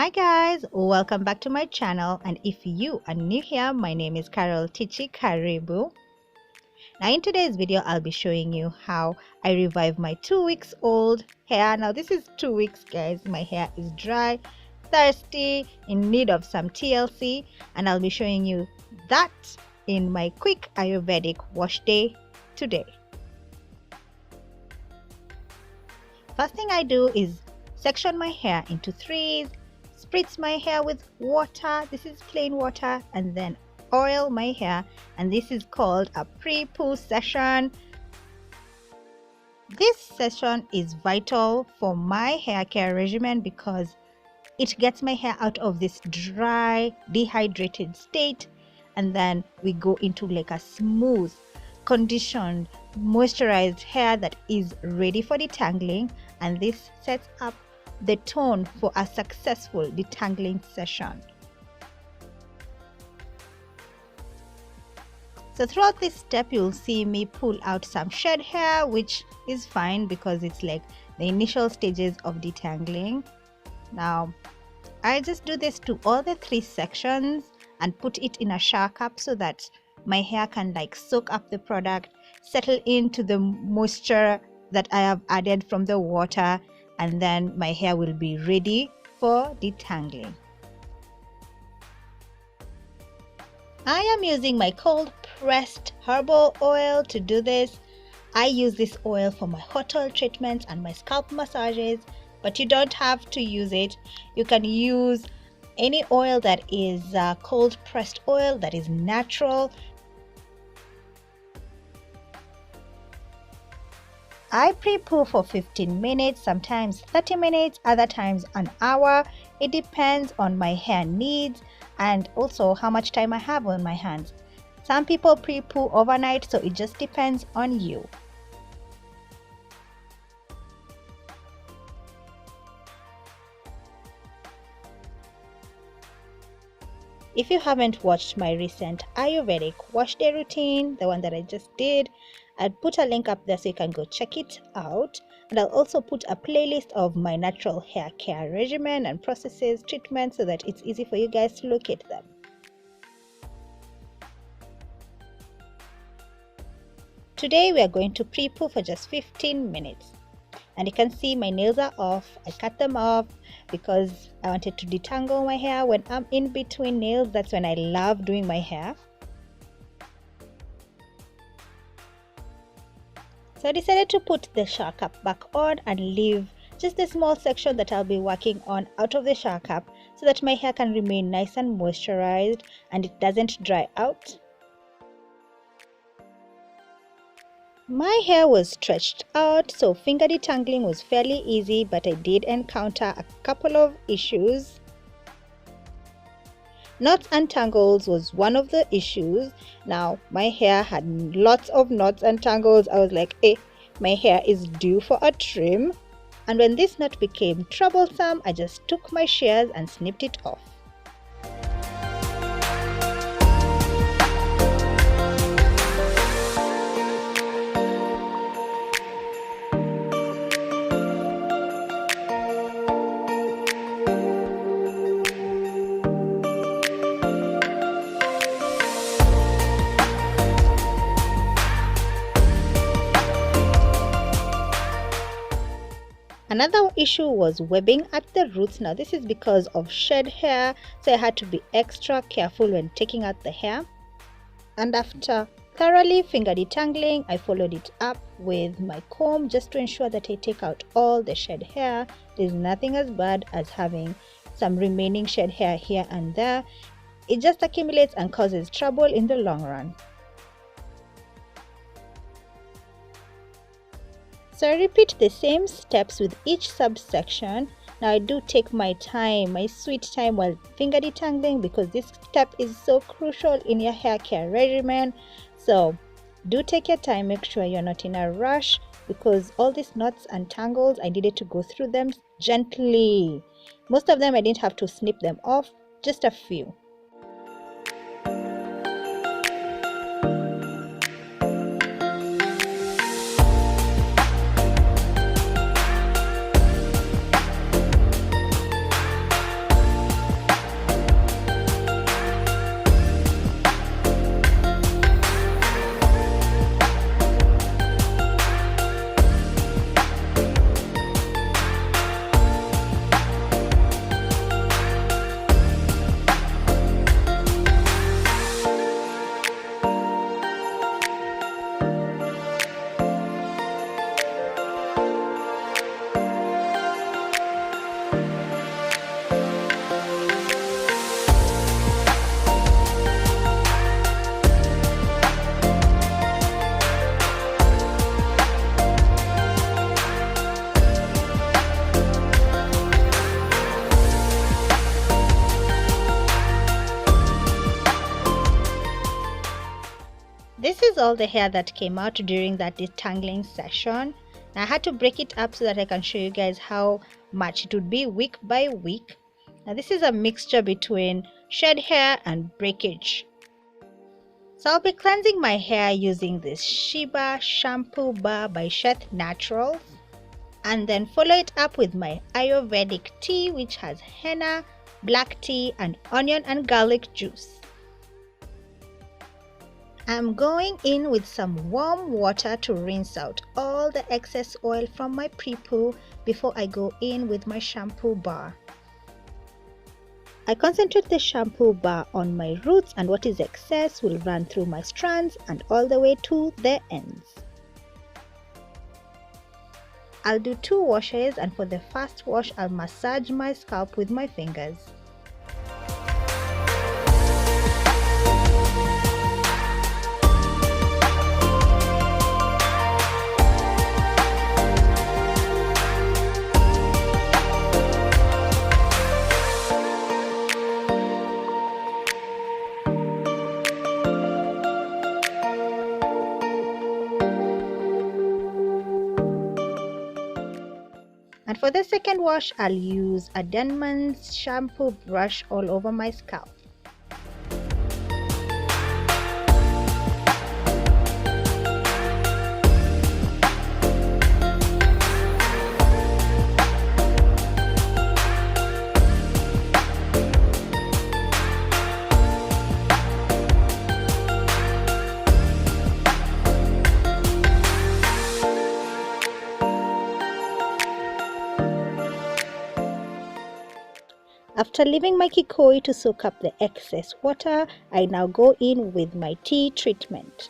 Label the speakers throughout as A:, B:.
A: Hi guys, welcome back to my channel, and if you are new here, my name is Tichie. Karibu. Now in today's video I'll be showing you how I revive my 2 weeks old hair. Now this is 2 weeks guys. My hair is dry, thirsty, in need of some TLC, and I'll be showing you that in my quick Ayurvedic wash day today. First thing I do is section my hair into threes, spritz my hair with water, this is plain water, and then oil my hair, and this is called a pre-poo session. This session is vital for my hair care regimen because it gets my hair out of this dry, dehydrated state, and then we go into like a smooth, conditioned, moisturized hair that is ready for detangling, and this sets up the tone for a successful detangling session. So throughout this step you'll see me pull out some shed hair, which is fine because it's like the initial stages of detangling. Now I just do this to all the 3 sections and put it in a shower cap so that my hair can like soak up the product, settle into the moisture that I have added from the water, and then my hair will be ready for detangling. I am using my cold pressed herbal oil to do this. I use this oil for my hot oil treatments and my scalp massages, but you don't have to use it. You can use any oil that is cold pressed oil that is natural. I pre-poo for 15 minutes, sometimes 30 minutes, other times an hour. It depends on my hair needs and also how much time I have on my hands. Some people pre-poo overnight, so it just depends on you. If you haven't watched my recent Ayurvedic wash day routine, the one that I just did, I'll put a link up there so you can go check it out. And I'll also put a playlist of my natural hair care regimen and processes, treatments, so that it's easy for you guys to locate them. Today we are going to pre-poo for just 15 minutes. And you can see my nails are off. I cut them off because I wanted to detangle my hair. When I'm in between nails, that's when I love doing my hair. So I decided to put the shower cap back on and leave just the small section that I'll be working on out of the shower cap so that my hair can remain nice and moisturized and it doesn't dry out. My hair was stretched out, so finger detangling was fairly easy, but I did encounter a couple of issues. Knots and tangles was one of the issues. Now my hair had lots of knots and tangles. I was like, hey, my hair is due for a trim. And when this knot became troublesome, I just took my shears and snipped it off. Another issue was webbing at the roots. Now this is because of shed hair, so I had to be extra careful when taking out the hair. And after thoroughly finger detangling, I followed it up with my comb just to ensure that I take out all the shed hair. There's nothing as bad as having some remaining shed hair here and there. It just accumulates and causes trouble in the long run. So I repeat the same steps with each subsection. Now I do take my time, my sweet time while finger detangling because this step is so crucial in your hair care regimen. So do take your time, make sure you're not in a rush because all these knots and tangles, I needed to go through them gently. Most of them I didn't have to snip them off, just a few. This is all the hair that came out during that detangling session. I had to break it up so that I can show you guys how much it would be week by week. Now this is a mixture between shed hair and breakage. So I'll be cleansing my hair using this Sheba shampoo bar by Sheth Naturals, and then follow it up with my Ayurvedic tea, which has henna, black tea, and onion and garlic juice. I'm going in with some warm water to rinse out all the excess oil from my pre-poo before I go in with my shampoo bar. I concentrate the shampoo bar on my roots, and what is excess will run through my strands and all the way to the ends. I'll do 2 washes, and for the first wash I'll massage my scalp with my fingers. And for the second wash, I'll use a Denman's shampoo brush all over my scalp. After leaving my kikoi to soak up the excess water, I now go in with my tea treatment.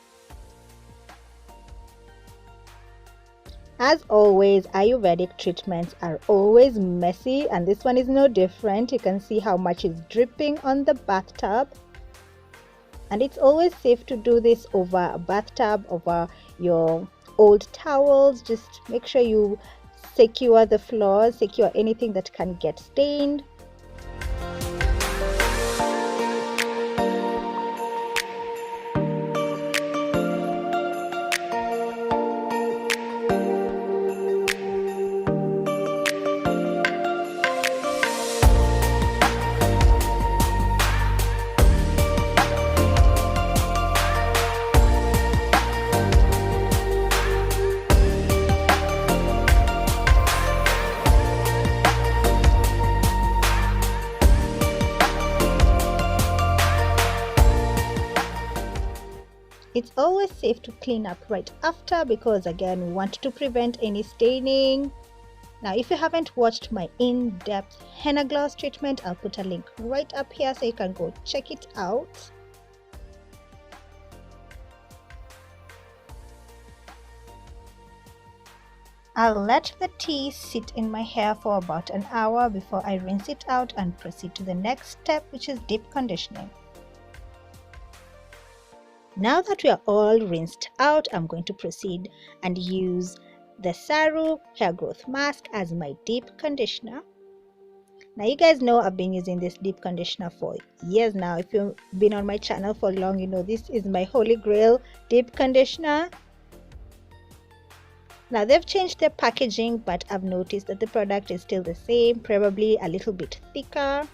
A: As always, Ayurvedic treatments are always messy, and this one is no different. You can see how much is dripping on the bathtub. And it's always safe to do this over a bathtub, over your old towels. Just make sure you secure the floors, secure anything that can get stained. It's always safe to clean up right after, because again we want to prevent any staining. Now if you haven't watched my in-depth henna gloss treatment, I'll put a link right up here so you can go check it out. I'll let the tea sit in my hair for about an hour before I rinse it out and proceed to the next step, which is deep conditioning. Now that we are all rinsed out, I'm going to proceed and use the Saru hair growth mask as my deep conditioner. Now you guys know I've been using this deep conditioner for years now. If you've been on my channel for long, you know this is my holy grail deep conditioner. Now they've changed their packaging, but I've noticed that the product is still the same, probably a little bit thicker.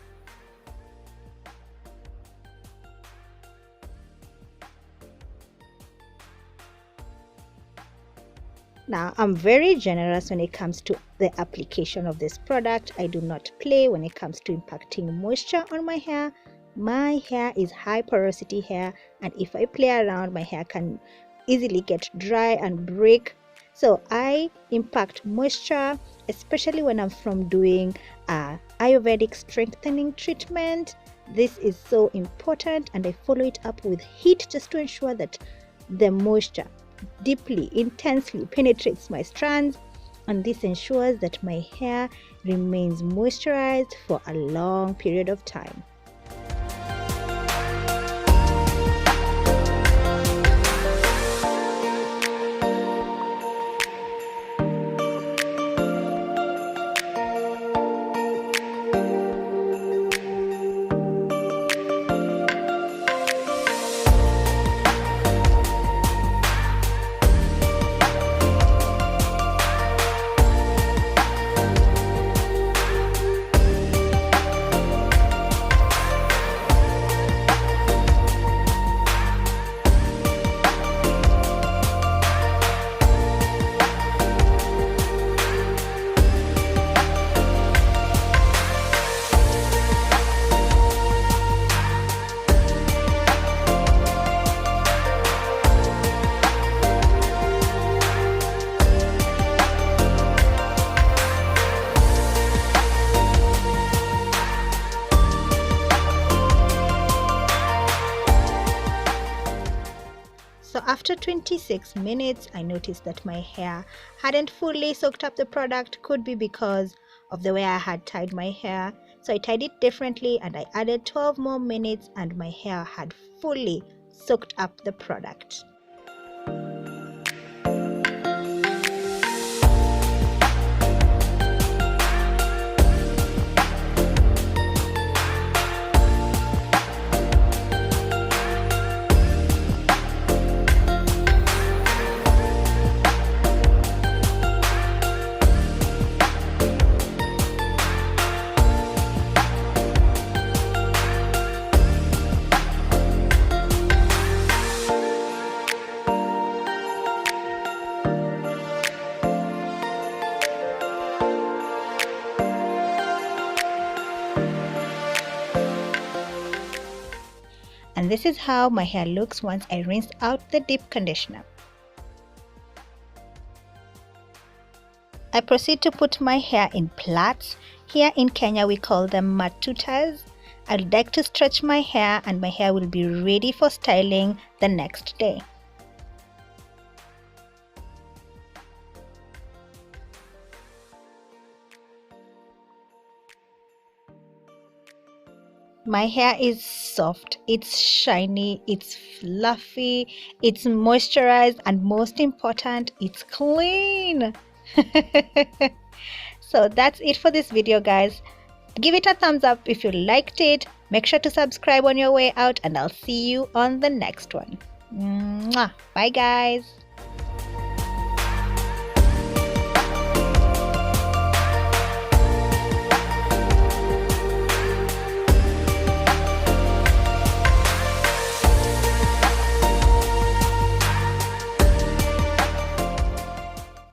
A: Now I'm very generous when it comes to the application of this product. I do not play when it comes to impacting moisture on my hair. My hair is high porosity hair, and if I play around, my hair can easily get dry and break. So I impact moisture, especially when I'm doing Ayurvedic strengthening treatment. This is so important, and I follow it up with heat just to ensure that the moisture deeply, intensely penetrates my strands, and this ensures that my hair remains moisturized for a long period of time. So after 26 minutes, I noticed that my hair hadn't fully soaked up the product. Could be because of the way I had tied my hair. So I tied it differently and I added 12 more minutes and my hair had fully soaked up the product. And this is how my hair looks once I rinse out the deep conditioner. I proceed to put my hair in plaits. Here in Kenya we call them matutas. I'd like to stretch my hair and my hair will be ready for styling the next day. My hair is soft, it's shiny, it's fluffy, it's moisturized, and most important, it's clean. So that's it for this video, guys. Give it a thumbs up if you liked it. Make sure to subscribe on your way out, and I'll see you on the next one. Mwah. Bye, guys.